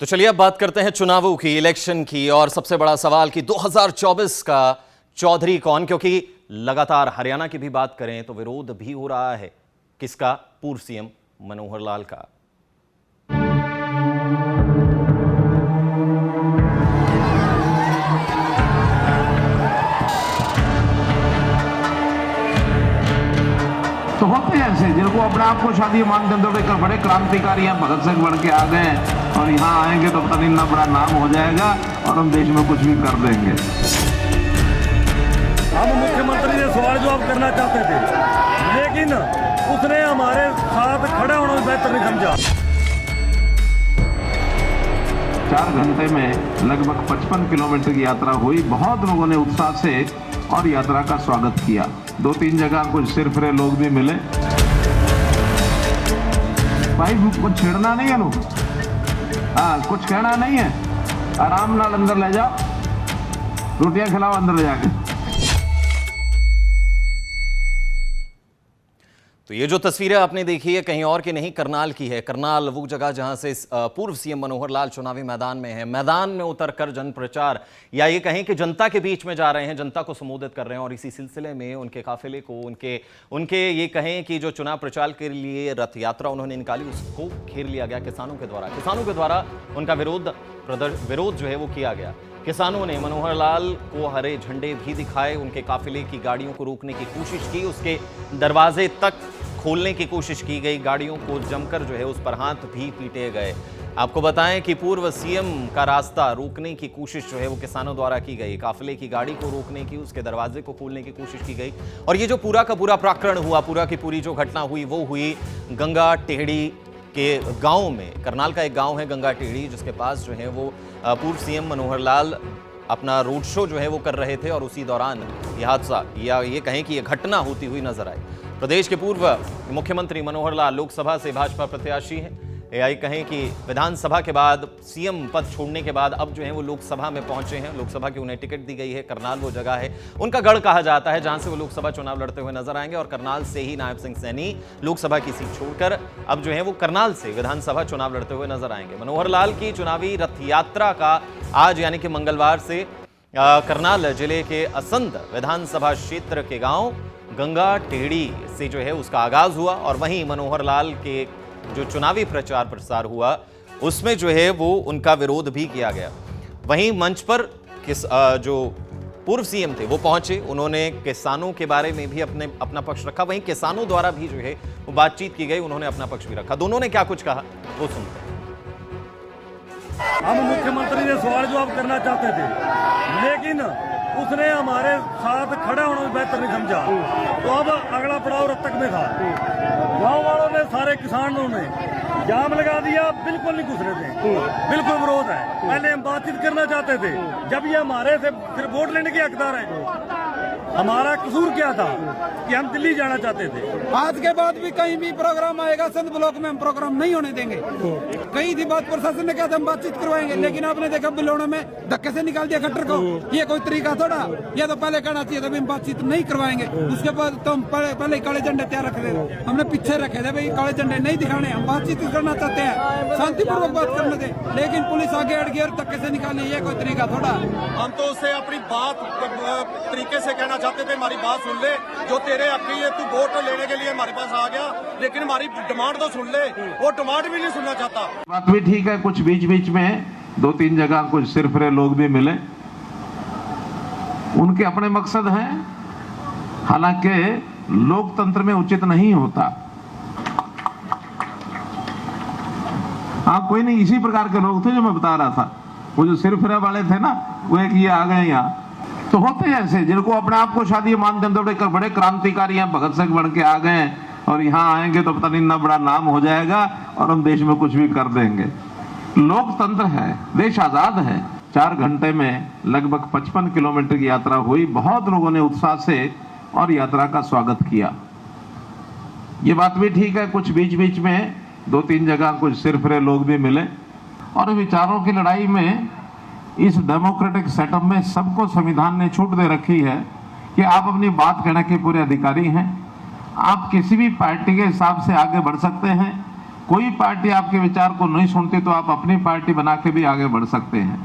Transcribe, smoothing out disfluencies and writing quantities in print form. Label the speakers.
Speaker 1: तो चलिए अब बात करते हैं चुनावों की, इलेक्शन की, और सबसे बड़ा सवाल कि 2024 का चौधरी कौन, क्योंकि लगातार हरियाणा की भी बात करें तो विरोध भी हो रहा है। किसका? पूर्व सीएम मनोहर लाल का।
Speaker 2: तो होते हैं ऐसे जिनको अपने आप को शादी मानदंडों पे बड़े क्रांतिकारी हैं, भगत सिंह बन के आ गए और यहाँ आएंगे तो पता नहीं ना बड़ा नाम हो जाएगा और हम देश में कुछ भी कर देंगे।
Speaker 3: हम मुख्यमंत्री से सवाल जवाब करना चाहते थे, लेकिन उसने हमारे साथ खड़ा होना बेहतर नहीं समझा।
Speaker 2: 4 घंटे में लगभग 55 किलोमीटर की यात्रा हुई। बहुत लोगों ने उत्साह से और यात्रा का स्वागत किया। 2-3 जगह कुछ सिरफिरे लोग भी मिले। भाई कुछ छेड़ना नहीं है, लोग कुछ कहना नहीं है, आराम नाल अंदर ले जाओ, रोटियां खिलाओ अंदर ले जाके।
Speaker 1: तो ये जो तस्वीरें आपने देखी है कहीं और की नहीं, करनाल की है। करनाल वो जगह जहां से पूर्व सीएम मनोहर लाल चुनावी मैदान में है। मैदान में उतरकर जन प्रचार, या ये कहें कि जनता के बीच में जा रहे हैं, जनता को संबोधित कर रहे हैं। और इसी सिलसिले में उनके काफिले को, उनके ये कहें कि जो चुनाव प्रचार के लिए रथ यात्रा उन्होंने निकाली, उसको घेर लिया गया किसानों के द्वारा उनका विरोध जो है वो किया गया। किसानों ने मनोहर लाल को हरे झंडे भी दिखाए, उनके काफिले की गाड़ियों को रोकने की कोशिश की, उसके दरवाजे तक खोलने की कोशिश की गई, गाड़ियों को जमकर जो है उस पर हाथ भी पीटे गए। आपको बताएं कि पूर्व सीएम का रास्ता रोकने की कोशिश जो है वो किसानों द्वारा की गई, काफिले की गाड़ी को रोकने की, उसके दरवाजे को खोलने की कोशिश की गई। और ये जो पूरा का पूरा प्रकरण हुआ, पूरा की पूरी जो घटना हुई वो हुई गंगा टेहड़ी के गांव में। करनाल का एक गांव है गंगा टेहड़ी, जिसके पास जो है वो पूर्व सीएम मनोहर लाल अपना रोड शो जो है वो कर रहे थे और उसी दौरान ये हादसा, या ये कहें कि ये घटना होती हुई नजर आई। प्रदेश के पूर्व मुख्यमंत्री मनोहर लाल लोकसभा से भाजपा प्रत्याशी हैं। या कहें कि विधानसभा के बाद, सीएम पद छोड़ने के बाद अब जो है वो लोकसभा में पहुंचे हैं। लोकसभा की उन्हें टिकट दी गई है। करनाल वो जगह है, उनका गढ़ कहा जाता है, जहां से वो लोकसभा चुनाव लड़ते हुए नजर आएंगे। और करनाल से ही नायब सिंह सैनी लोकसभा की सीट छोड़कर अब जो है वो करनाल से विधानसभा चुनाव लड़ते हुए नजर आएंगे। मनोहर लाल की चुनावी रथ यात्रा का आज यानी कि मंगलवार से करनाल जिले के असंध विधानसभा क्षेत्र के गांव गंगा टेहड़ी से जो है उसका आगाज हुआ। और वहीं मनोहर लाल के जो चुनावी प्रचार प्रसार हुआ उसमें जो है वो उनका विरोध भी किया गया। वहीं मंच पर जो पूर्व सीएम थे वो पहुंचे, उन्होंने किसानों के बारे में भी अपना पक्ष रखा। वहीं किसानों द्वारा भी जो है वो बातचीत की गई, उन्होंने अपना पक्ष भी रखा। दोनों ने क्या कुछ कहा वो सुनते हैं।
Speaker 3: हम मुख्यमंत्री से सवाल जवाब करना चाहते थे, लेकिन उसने हमारे साथ खड़ा होना बेहतर नहीं समझा। तो अब अगला पड़ाव रतक में था। गांव वालों ने, सारे किसानों ने जाम लगा दिया, बिल्कुल नहीं घुस रहे थे, बिल्कुल विरोध है। पहले हम बातचीत करना चाहते थे, जब ये हमारे से फिर वोट लेने के हकदार हैं। हमारा कसूर क्या था कि हम दिल्ली जाना चाहते थे।
Speaker 4: आज के बाद भी कहीं भी प्रोग्राम आएगा संत ब्लॉक में, हम प्रोग्राम नहीं होने देंगे। कई थी बात, प्रशासन ने कहा था हम बातचीत करवाएंगे, लेकिन आपने देखा बिलोड़ा में धक्के से निकाल दिया खट्टर को। ये कोई तरीका थोड़ा, ये तो पहले कहना चाहिए था हम बातचीत नहीं करवाएंगे। उसके बाद तो हम पहले काले झंडे तैयार रख रहे थे, हमने पीछे रखे थे भाई काले झंडे नहीं दिखाने, हम बातचीत करना चाहते हैं, शांतिपूर्वक बात करने थे, लेकिन पुलिस आगे अड़ गई और धक्के से निकाली। ये कोई तरीका थोड़ा।
Speaker 5: हम तो उससे अपनी बात तरीके से कहना चाहते थे, हमारी बात सुन ले, जो तेरे हक की है, तू वोट लेने के लिए हमारे पास आ गया, लेकिन हमारी डिमांड तो सुन ले। वो डिमांड भी नहीं सुनना चाहता।
Speaker 2: बात भी ठीक है, कुछ बीच बीच में 2-3 जगह कुछ सिरफिरे लोग भी मिले, उनके अपने मकसद हैं, हालांकि लोकतंत्र में उचित नहीं होता। हाँ, कोई नहीं, इसी प्रकार के लोग थे जो मैं बता रहा था, वो जो सिरफिरे वाले थे ना, वो एक ये आ गए यहाँ। तो होते हैं ऐसे जिनको अपने आप को शादी मानदंडों पे बड़े क्रांतिकारी हैं, भगत सिंह बन के आ गए और यहाँ आएंगे तो पता नहीं ना बड़ा नाम हो जाएगा और हम देश में कुछ भी कर देंगे। लोकतंत्र है, देश आजाद है। 4 घंटे में लगभग 55 किलोमीटर की यात्रा हुई। बहुत लोगों ने उत्साह से और यात्रा का स्वागत किया। ये बात भी ठीक है, कुछ बीच बीच में 2-3 जगह कुछ सिरफिरे लोग भी मिले। और विचारों की लड़ाई में इस डेमोक्रेटिक सेटअप में सबको संविधान ने छूट दे रखी है कि आप अपनी बात कहने के पूरे अधिकारी हैं। आप किसी भी पार्टी के हिसाब से आगे बढ़ सकते हैं, कोई पार्टी आपके विचार को नहीं सुनती तो आप अपनी पार्टी बना के भी आगे बढ़ सकते हैं।